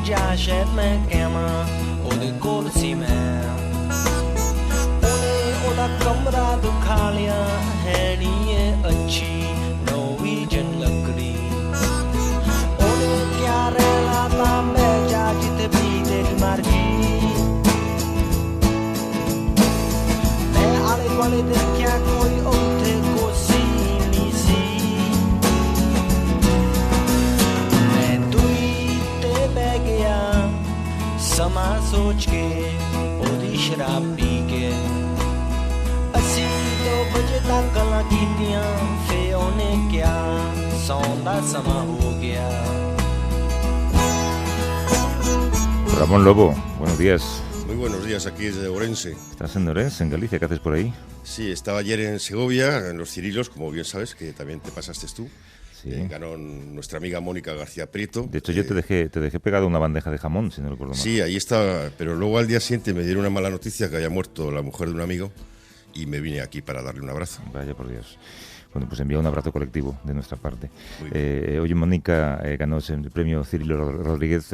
ਜਾ ਸ਼ਾਇਦ ਮੈਂ ਕਹਿਵਾਂ ਉਹਦੇ ਕੋਲ ਸੀ ਮੈਂ ਉਹਨੇ ਉਹਦਾ ਕਮਰਾ ਦੁਖਾ ਲਿਆ ਹੈ ਨੀ ਇਹ ਅੱਛੀ ਨੋਰਵੀਜਨ ਲੱਕੜੀ ਉਹਨੇ ਕਿਆ ਰਹਿਣਾ ਤਾਂ ਮੈਂ ਜਾ ਜਿੱਥੇ ਵੀ ਤੇਰੀ ਮਰਜ਼ੀ ਮੈਂ ਆਲੇ ਦੁਆਲੇ ਦੇਖਿਆ ਕੋਈ ਉੱਥੇ ਕੋਸੀ ਨਹੀਂ ਸੀ ਮੈਂ ਦੂਰੀ ਤੇ ਬਹਿ ਗਿਆ ਸਮਾਂ ਸੋਚ ਕੇ ਉਹਦੀ ਸ਼ਰਾਬ ਪੀ ਕੇ ਅਸੀਂ 2 ਵਜੇ ਤੱਕ ਗੱਲਾਂ ਕੀਤੀਆਂ ਫੇ ਉਹਨੇ ਕਿਹਾ ਸੌਣ ਦਾ ਸਮਾਂ ਹੋ ਗਿਆ Ramón Lobo, buenos días. Muy buenos días, aquí desde Orense. ¿Estás en Orense, en Galicia? ¿Qué haces por ahí? Sí, estaba ayer en Segovia, en los Cirilos, como bien sabes, que también te pasaste tú. Sí. Ganó nuestra amiga Mónica García Prieto. De hecho, yo te dejé pegado una bandeja de jamón, si no recuerdo mal. Sí, ahí estaba, pero luego al día siguiente me dieron una mala noticia que había muerto la mujer de un amigo y me vine aquí para darle un abrazo. Vaya por Dios. Bueno, pues envía un abrazo colectivo de nuestra parte. Hoy Mónica ganó el premio Cirilo Rodríguez.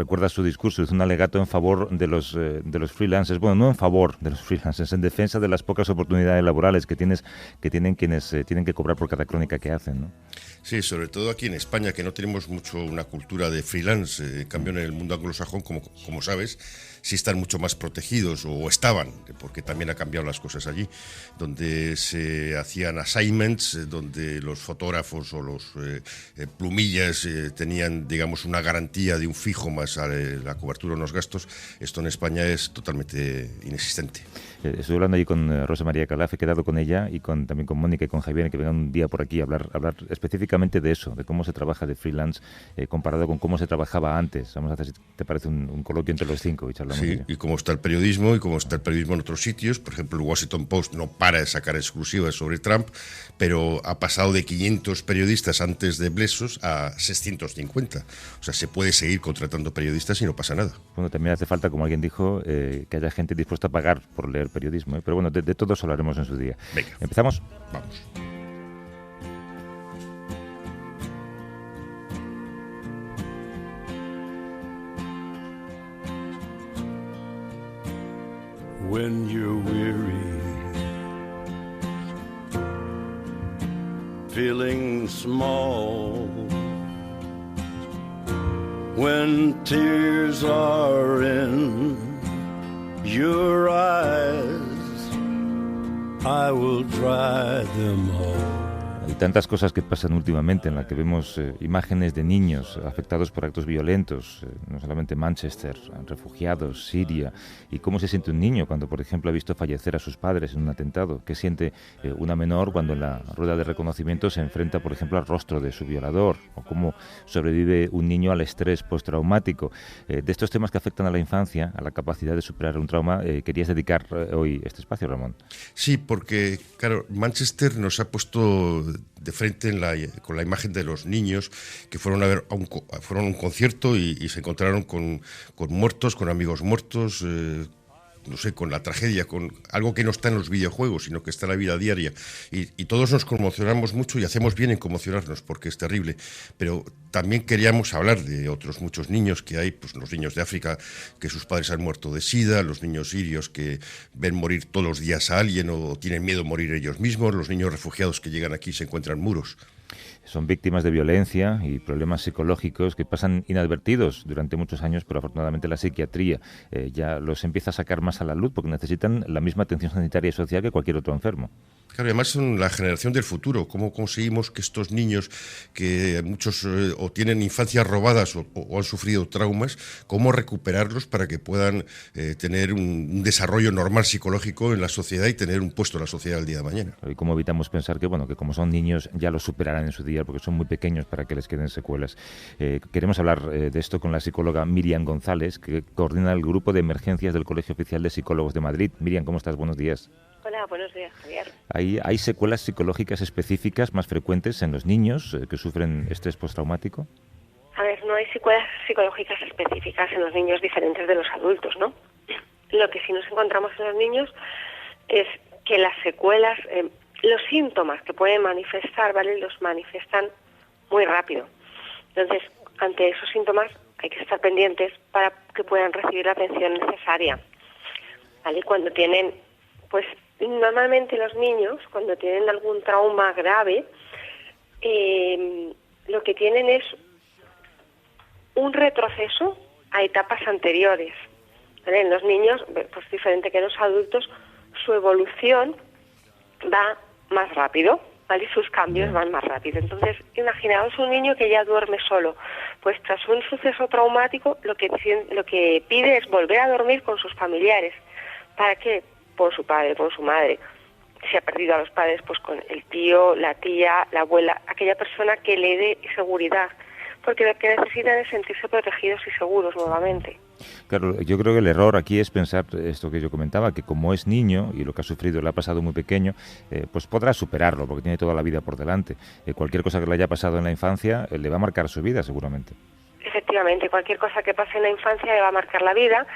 Recuerda su discurso, hizo un alegato en favor de los freelancers. Bueno, no en favor de los freelancers, en defensa de las pocas oportunidades laborales que tienen quienes tienen que cobrar por cada crónica que hacen, ¿no? Sí, sobre todo aquí en España, que no tenemos mucho una cultura de freelance. En cambio, en el mundo anglosajón, como sabes, sí están mucho más protegidos, o estaban, porque también ha cambiado las cosas allí, donde se hacían assignments, donde los fotógrafos o los plumillas tenían, digamos, una garantía de un fijo más a la cobertura de los gastos. Esto en España es totalmente inexistente. Estoy hablando allí con Rosa María Calaf, he quedado con ella y también con Mónica y con Javier, que vengan un día por aquí a hablar específicamente de eso, de cómo se trabaja de freelance comparado con cómo se trabajaba antes. Vamos a hacer, si te parece, un coloquio entre los 5 y charlamos. Sí, y cómo está el periodismo y cómo está el periodismo en otros sitios. Por ejemplo, el Washington Post no para de sacar exclusivas sobre Trump, pero ha pasado de 500 periodistas antes de Blesos a 650. O sea, se puede seguir contratando periodistas y no pasa nada. Bueno, también hace falta, como alguien dijo, que haya gente dispuesta a pagar por leer periodismo, ¿eh? Pero bueno, de todos hablaremos en su día. Venga. ¿Empezamos? Vamos. When you're weary, feeling small, when tears are in your eyes, I will dry them all. Hay tantas cosas que pasan últimamente en las que vemos imágenes de niños afectados por actos violentos, no solamente Manchester, refugiados, Siria, y cómo se siente un niño cuando, por ejemplo, ha visto fallecer a sus padres en un atentado, qué siente una menor cuando en la rueda de reconocimiento se enfrenta, por ejemplo, al rostro de su violador, o cómo sobrevive un niño al estrés postraumático. De estos temas que afectan a la infancia, a la capacidad de superar un trauma, querías dedicar hoy este espacio, Ramón. Sí, porque, claro, Manchester nos ha puesto de frente con la imagen de los niños que fueron a un concierto y se encontraron con muertos, con amigos muertos, no sé, con la tragedia, con algo que no está en los videojuegos, sino que está en la vida diaria. Y todos nos conmocionamos mucho y hacemos bien en conmocionarnos, porque es terrible. Pero también queríamos hablar de otros muchos niños que hay, pues los niños de África, que sus padres han muerto de SIDA, los niños sirios que ven morir todos los días a alguien o tienen miedo de morir ellos mismos, los niños refugiados que llegan aquí y se encuentran muros. Son víctimas de violencia y problemas psicológicos que pasan inadvertidos durante muchos años, pero afortunadamente la psiquiatría ya los empieza a sacar más a la luz porque necesitan la misma atención sanitaria y social que cualquier otro enfermo. Claro, además son la generación del futuro. ¿Cómo conseguimos que estos niños, que muchos o tienen infancias robadas o han sufrido traumas, cómo recuperarlos para que puedan tener un desarrollo normal psicológico en la sociedad y tener un puesto en la sociedad el día de mañana? Y cómo evitamos pensar que como son niños ya lo superarán en su día porque son muy pequeños para que les queden secuelas. Queremos hablar de esto con la psicóloga Miriam González, que coordina el grupo de emergencias del Colegio Oficial de Psicólogos de Madrid. Miriam, ¿cómo estás? Buenos días. Hola, buenos días, Javier. ¿Hay secuelas psicológicas específicas más frecuentes en los niños que sufren estrés postraumático? A ver, no hay secuelas psicológicas específicas en los niños diferentes de los adultos, ¿no? Lo que sí nos encontramos en los niños es que las secuelas, los síntomas que pueden manifestar, ¿vale?, los manifiestan muy rápido. Entonces, ante esos síntomas, hay que estar pendientes para que puedan recibir la atención necesaria. ¿Vale? Cuando tienen, pues normalmente los niños, cuando tienen algún trauma grave, lo que tienen es un retroceso a etapas anteriores. ¿Vale? En los niños, pues diferente que en los adultos, su evolución va más rápido, ¿vale? Sus cambios van más rápido. Entonces, imaginaos un niño que ya duerme solo. Pues tras un suceso traumático, lo que pide es volver a dormir con sus familiares. ¿Para qué? Por su padre, por su madre. Si ha perdido a los padres, pues con el tío, la tía, la abuela, aquella persona que le dé seguridad. Porque lo que necesitan es sentirse protegidos y seguros nuevamente. Claro, yo creo que el error aquí es pensar esto que yo comentaba, que como es niño y lo que ha sufrido le ha pasado muy pequeño, pues podrá superarlo, porque tiene toda la vida por delante. Cualquier cosa que le haya pasado en la infancia le va a marcar su vida, seguramente. Efectivamente, cualquier cosa que pase en la infancia le va a marcar la vida.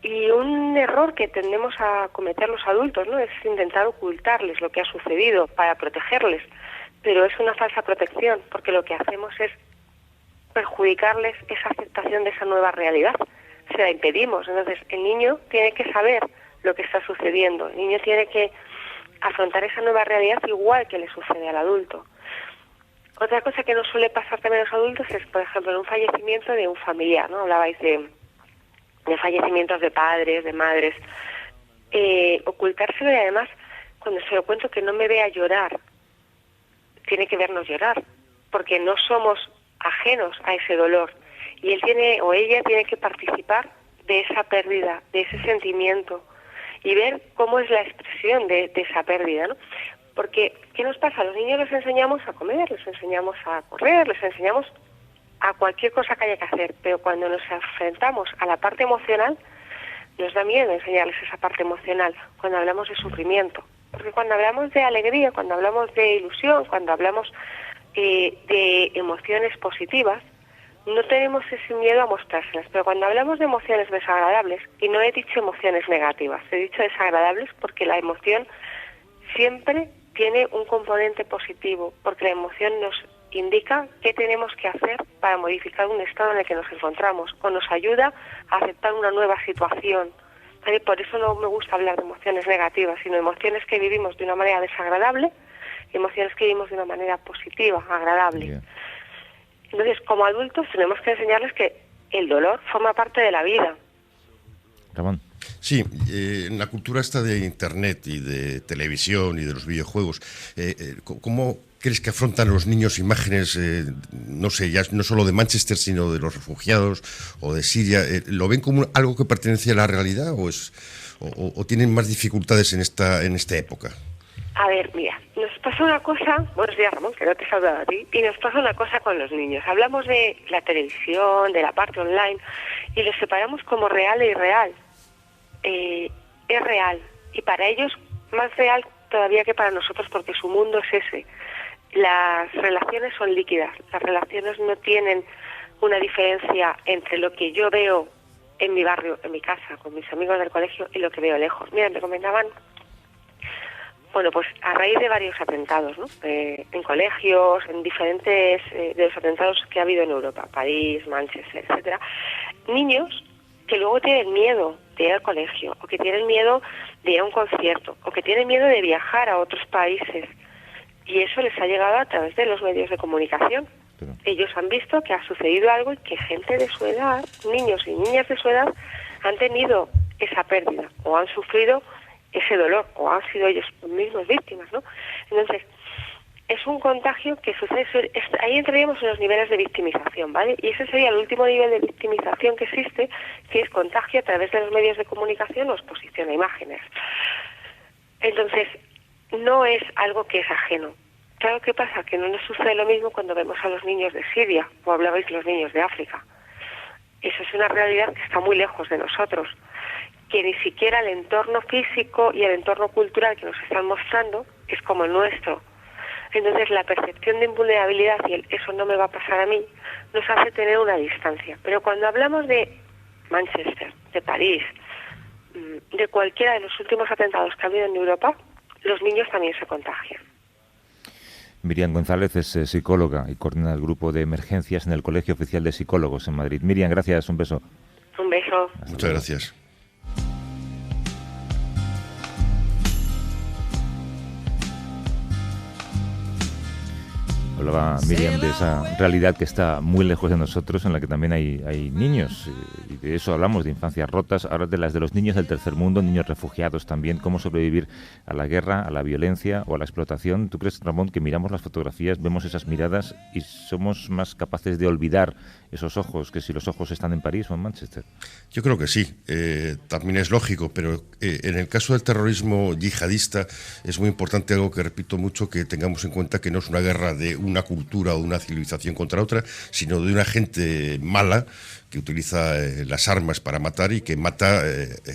Y un error que tendemos a cometer los adultos, ¿no?, es intentar ocultarles lo que ha sucedido para protegerles. Pero es una falsa protección, porque lo que hacemos es perjudicarles esa aceptación de esa nueva realidad. Se la impedimos. Entonces, el niño tiene que saber lo que está sucediendo. El niño tiene que afrontar esa nueva realidad igual que le sucede al adulto. Otra cosa que nos suele pasar también a los adultos es, por ejemplo, en un fallecimiento de un familiar, ¿no? Hablabais de fallecimientos de padres, de madres. Ocultárselo, y además, cuando se lo cuento, que no me vea llorar. Tiene que vernos llorar, porque no somos ajenos a ese dolor. Y él tiene, o ella tiene que participar de esa pérdida, de ese sentimiento, y ver cómo es la expresión de esa pérdida, ¿no? Porque, ¿qué nos pasa? A los niños les enseñamos a comer, les enseñamos a correr, les enseñamos a cualquier cosa que haya que hacer, pero cuando nos enfrentamos a la parte emocional, nos da miedo enseñarles esa parte emocional, cuando hablamos de sufrimiento. Porque cuando hablamos de alegría, cuando hablamos de ilusión, cuando hablamos de emociones positivas, no tenemos ese miedo a mostrárselas. Pero cuando hablamos de emociones desagradables, y no he dicho emociones negativas, he dicho desagradables porque la emoción siempre tiene un componente positivo, porque la emoción nos indica qué tenemos que hacer para modificar un estado en el que nos encontramos, o nos ayuda a aceptar una nueva situación. ¿Vale? Por eso no me gusta hablar de emociones negativas, sino emociones que vivimos de una manera desagradable, y emociones que vivimos de una manera positiva, agradable. Yeah. Entonces, como adultos tenemos que enseñarles que el dolor forma parte de la vida. Ramón. Sí, en la cultura esta de Internet y de televisión y de los videojuegos, ¿cómo crees que afrontan los niños imágenes, no sé, ya no solo de Manchester, sino de los refugiados o de Siria? ¿Lo ven como algo que pertenece a la realidad o tienen más dificultades en esta época? A ver, mira, nos pasa una cosa, buenos días Ramón, que no te he saludado a ti, y nos pasa una cosa con los niños. Hablamos de la televisión, de la parte online, y los separamos como real e irreal. Es real, y para ellos más real todavía que para nosotros, porque su mundo es ese. Las relaciones son líquidas, las relaciones no tienen una diferencia entre lo que yo veo en mi barrio, en mi casa, con mis amigos del colegio, y lo que veo lejos. Mira, me comentaban, bueno, pues a raíz de varios atentados, ¿no? En colegios, en diferentes de los atentados que ha habido en Europa, París, Manchester, etcétera, niños que luego tienen miedo de ir al colegio, o que tienen miedo de ir a un concierto, o que tienen miedo de viajar a otros países, y eso les ha llegado a través de los medios de comunicación. Pero ellos han visto que ha sucedido algo y que gente de su edad, niños y niñas de su edad, han tenido esa pérdida, o han sufrido ese dolor, o han sido ellos mismos víctimas, ¿no? Entonces, es un contagio que sucede, ahí entraríamos en los niveles de victimización, ¿vale? Y ese sería el último nivel de victimización que existe, que es contagio a través de los medios de comunicación o exposición a imágenes. Entonces, no es algo que es ajeno. Claro que pasa que no nos sucede lo mismo cuando vemos a los niños de Siria, o hablabais de los niños de África. Eso es una realidad que está muy lejos de nosotros, que ni siquiera el entorno físico y el entorno cultural que nos están mostrando es como el nuestro. Entonces la percepción de invulnerabilidad y el eso no me va a pasar a mí nos hace tener una distancia. Pero cuando hablamos de Manchester, de París, de cualquiera de los últimos atentados que ha habido en Europa, los niños también se contagian. Miriam González es psicóloga y coordina el grupo de emergencias en el Colegio Oficial de Psicólogos en Madrid. Miriam, gracias, un beso. Un beso. Muchas gracias. Hablaba Miriam de esa realidad que está muy lejos de nosotros, en la que también hay niños, y de eso hablamos, de infancias rotas, ahora de las de los niños del tercer mundo, niños refugiados también, cómo sobrevivir a la guerra, a la violencia o a la explotación. ¿Tú crees, Ramón, que miramos las fotografías, vemos esas miradas y somos más capaces de olvidar esos ojos que si los ojos están en París o en Manchester? Yo creo que sí, también es lógico, pero en el caso del terrorismo yihadista es muy importante algo que repito mucho, que tengamos en cuenta que no es una guerra de una cultura o una civilización contra otra, sino de una gente mala que utiliza las armas para matar y que mata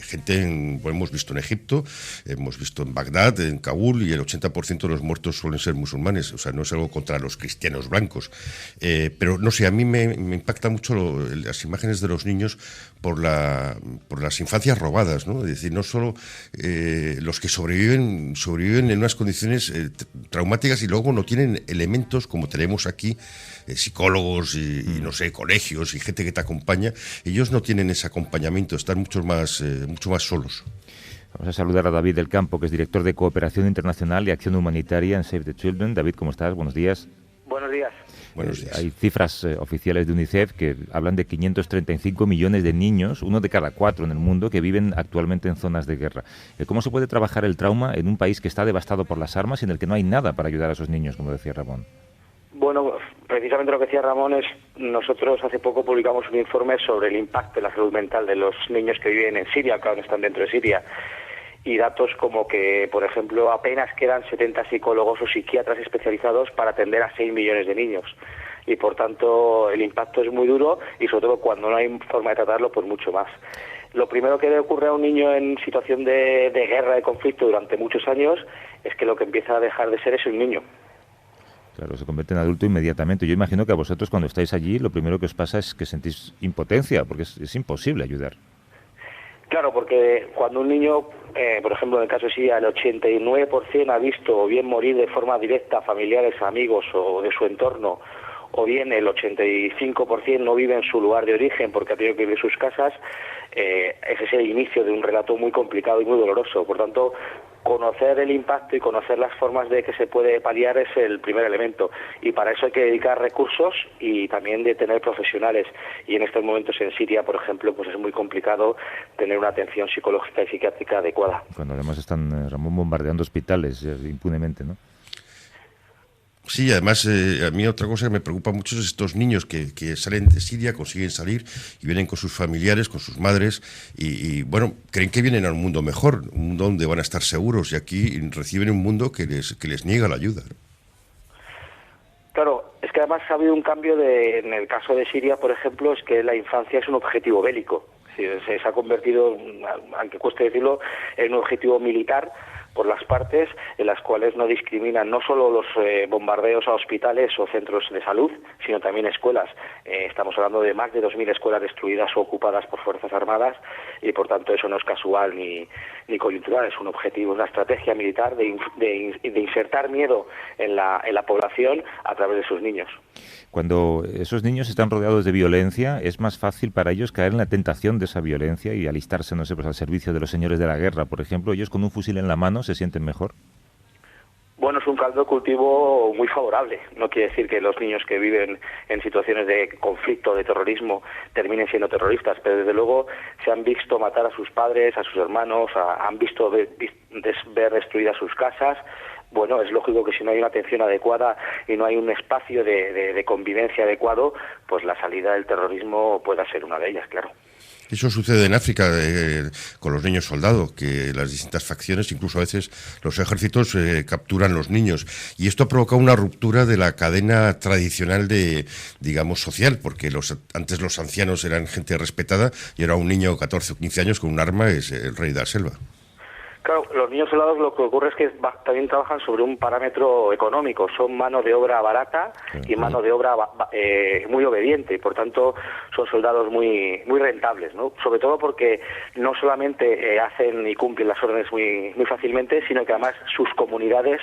gente, hemos visto en Egipto, hemos visto en Bagdad, en Kabul, y el 80% de los muertos suelen ser musulmanes, o sea, no es algo contra los cristianos blancos. Pero no sé, a mí me impacta mucho las imágenes de los niños por las infancias robadas, ¿no? Es decir, no solo los que sobreviven en unas condiciones traumáticas y luego no tienen elementos como tenemos aquí, psicólogos y no sé, colegios y gente que te acompaña. Ellos no tienen ese acompañamiento, están mucho más solos. Vamos a saludar a David del Campo, que es director de Cooperación Internacional y Acción Humanitaria en Save the Children. David, ¿cómo estás? Buenos días. Buenos días. Buenos días. Hay cifras oficiales de UNICEF que hablan de 535 millones de niños, 1 de cada 4 en el mundo, que viven actualmente en zonas de guerra. ¿Cómo se puede trabajar el trauma en un país que está devastado por las armas y en el que no hay nada para ayudar a esos niños, como decía Ramón? Bueno, precisamente lo que decía Ramón es, nosotros hace poco publicamos un informe sobre el impacto en la salud mental de los niños que viven en Siria, que aún están dentro de Siria, y datos como que, por ejemplo, apenas quedan 70 psicólogos o psiquiatras especializados para atender a 6 millones de niños. Y por tanto el impacto es muy duro y sobre todo cuando no hay forma de tratarlo, pues mucho más. Lo primero que le ocurre a un niño en situación de guerra, de conflicto durante muchos años, es que lo que empieza a dejar de ser es un niño. Claro, se convierte en adulto inmediatamente. Yo imagino que a vosotros cuando estáis allí lo primero que os pasa es que sentís impotencia, porque es imposible ayudar. Claro, porque cuando un niño, por ejemplo en el caso de Siria, el 89% ha visto o bien morir de forma directa a familiares, amigos o de su entorno, o bien el 85% no vive en su lugar de origen porque ha tenido que vivir en sus casas, ese es el inicio de un relato muy complicado y muy doloroso. Por tanto, conocer el impacto y conocer las formas de que se puede paliar es el primer elemento, y para eso hay que dedicar recursos y también de tener profesionales, y en estos momentos en Siria, por ejemplo, pues es muy complicado tener una atención psicológica y psiquiátrica adecuada. Cuando además están, Ramón, bombardeando hospitales impunemente, ¿no? Sí, además a mí otra cosa que me preocupa mucho es estos niños que salen de Siria, consiguen salir y vienen con sus familiares, con sus madres y bueno, creen que vienen a un mundo mejor, un mundo donde van a estar seguros, y aquí reciben un mundo que les niega la ayuda. Claro, es que además ha habido un cambio en el caso de Siria, por ejemplo, es que la infancia es un objetivo bélico. Se ha convertido, aunque cueste decirlo, en un objetivo militar por las partes, en las cuales no discriminan no solo los bombardeos a hospitales o centros de salud, sino también escuelas. Estamos hablando de más de 2.000 escuelas destruidas o ocupadas por Fuerzas Armadas, y por tanto eso no es casual ni coyuntural, es un objetivo, una estrategia militar de insertar miedo en la población a través de sus niños. Cuando esos niños están rodeados de violencia, es más fácil para ellos caer en la tentación de esa violencia y alistarse, no sé, pues al servicio de los señores de la guerra, por ejemplo. Ellos con un fusil en la mano se sienten mejor. Bueno, es un caldo de cultivo muy favorable. No quiere decir que los niños que viven en situaciones de conflicto, de terrorismo, terminen siendo terroristas, pero desde luego se han visto matar a sus padres, a sus hermanos, han visto ver destruidas sus casas. Bueno, es lógico que si no hay una atención adecuada y no hay un espacio de convivencia adecuado, pues la salida del terrorismo pueda ser una de ellas, claro. Eso sucede en África con los niños soldados, que las distintas facciones, incluso a veces los ejércitos, capturan los niños. Y esto ha provocado una ruptura de la cadena tradicional digamos, social, porque antes los ancianos eran gente respetada y ahora un niño de 14 o 15 años con un arma es el rey de la selva. Claro, los niños soldados lo que ocurre es que también trabajan sobre un parámetro económico, son mano de obra barata y mano de obra muy obediente, y por tanto son soldados muy rentables, ¿no? Sobre todo porque no solamente hacen y cumplen las órdenes muy fácilmente, sino que además sus comunidades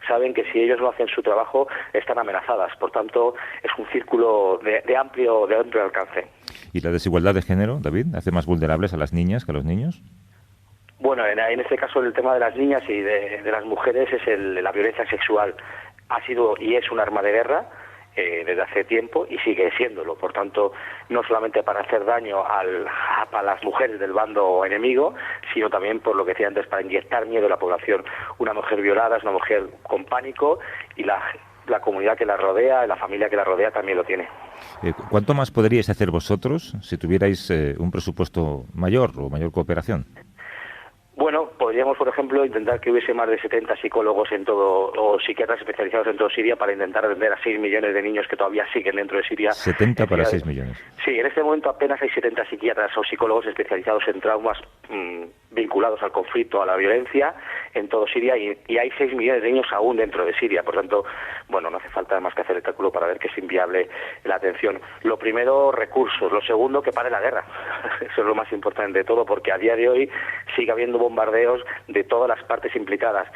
saben que si ellos no hacen su trabajo están amenazadas. Por tanto, es un círculo de amplio alcance. ¿Y la desigualdad de género, David, hace más vulnerables a las niñas que a los niños? Bueno, en este caso el tema de las niñas y de las mujeres es la violencia sexual. Ha sido y es un arma de guerra desde hace tiempo y sigue siéndolo. Por tanto, no solamente para hacer daño a las mujeres del bando enemigo, sino también, por lo que decía antes, para inyectar miedo a la población. Una mujer violada es una mujer con pánico y la comunidad que la rodea, la familia que la rodea también lo tiene. ¿Cuánto más podríais hacer vosotros si tuvierais un presupuesto mayor o mayor cooperación? Bueno, podríamos, por ejemplo, intentar que hubiese más de 70 psicólogos o psiquiatras especializados en toda Siria para intentar atender a 6 millones de niños que todavía siguen dentro de Siria. 70 para 6 millones. Sí, en este momento apenas hay 70 psiquiatras o psicólogos especializados en traumas vinculados al conflicto, a la violencia en todo Siria y hay 6 millones de niños aún dentro de Siria. Por tanto, bueno, no hace falta más que hacer el cálculo para ver que es inviable la atención. Lo primero, recursos. Lo segundo, que pare la guerra. Eso es lo más importante de todo, porque a día de hoy sigue habiendo bombardeos de todas las partes implicadas,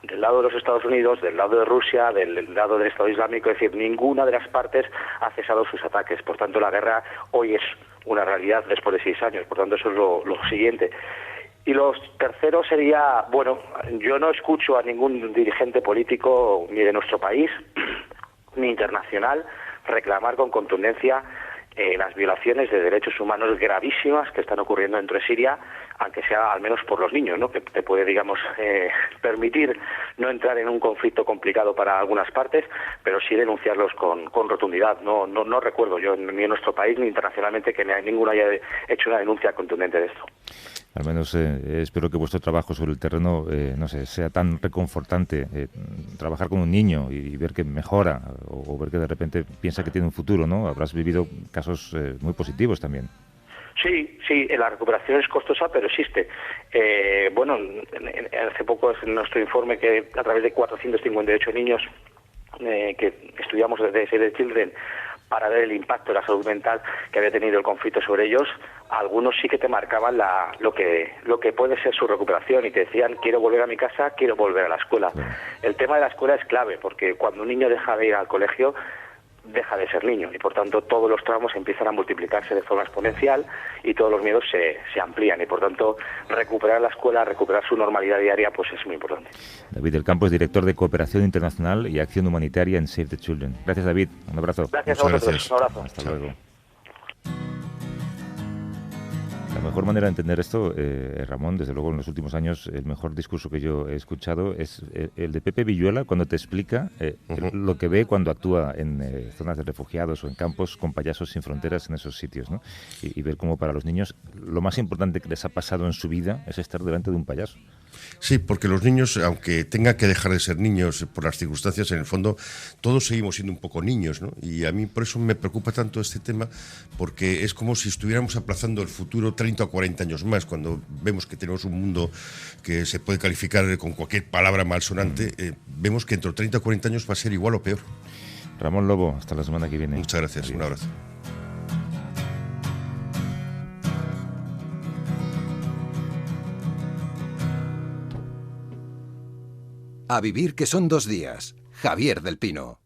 del lado de los Estados Unidos, del lado de Rusia, del lado del Estado Islámico, es decir, ninguna de las partes ha cesado sus ataques. Por tanto, la guerra hoy es una realidad después de 6 años. Por tanto, eso es lo siguiente. Y lo tercero sería, bueno, yo no escucho a ningún dirigente político ni de nuestro país ni internacional reclamar con contundencia las violaciones de derechos humanos gravísimas que están ocurriendo dentro de Siria, aunque sea al menos por los niños, ¿no? Que te puede, digamos, permitir no entrar en un conflicto complicado para algunas partes, pero sí denunciarlos con rotundidad. No recuerdo yo ni en nuestro país ni internacionalmente que ninguno haya hecho una denuncia contundente de esto. Al menos espero que vuestro trabajo sobre el terreno, no sé, sea tan reconfortante. Trabajar con un niño y ver que mejora o ver que de repente piensa que tiene un futuro, ¿no? Habrás vivido casos muy positivos también. Sí, la recuperación es costosa, pero existe. Bueno, hace poco es en nuestro informe que a través de 458 niños que estudiamos desde Save the Children para ver el impacto de la salud mental que había tenido el conflicto sobre ellos, algunos sí que te marcaban lo que puede ser su recuperación y te decían: quiero volver a mi casa, quiero volver a la escuela. Sí. El tema de la escuela es clave, porque cuando un niño deja de ir al colegio, deja de ser niño y por tanto todos los traumas empiezan a multiplicarse de forma exponencial y todos los miedos se amplían y por tanto recuperar la escuela, recuperar su normalidad diaria, pues es muy importante. David del Campo es director de Cooperación Internacional y Acción Humanitaria en Save the Children. Gracias, David. Un abrazo. Gracias a vosotros. Gracias. Un abrazo. Hasta luego. La mejor manera de entender esto, Ramón, desde luego en los últimos años, el mejor discurso que yo he escuchado es el de Pepe Villuela cuando te explica lo que ve cuando actúa en zonas de refugiados o en campos con Payasos Sin Fronteras en esos sitios, ¿no? Y ver cómo para los niños lo más importante que les ha pasado en su vida es estar delante de un payaso. Sí, porque los niños, aunque tengan que dejar de ser niños por las circunstancias, en el fondo todos seguimos siendo un poco niños, ¿no? Y a mí por eso me preocupa tanto este tema, porque es como si estuviéramos aplazando el futuro 30 o 40 años más, cuando vemos que tenemos un mundo que se puede calificar con cualquier palabra malsonante, vemos que entre 30 o 40 años va a ser igual o peor. Ramón Lobo, hasta la semana que viene. Muchas gracias, adiós. Un abrazo. A vivir que son 2 días. Javier del Pino.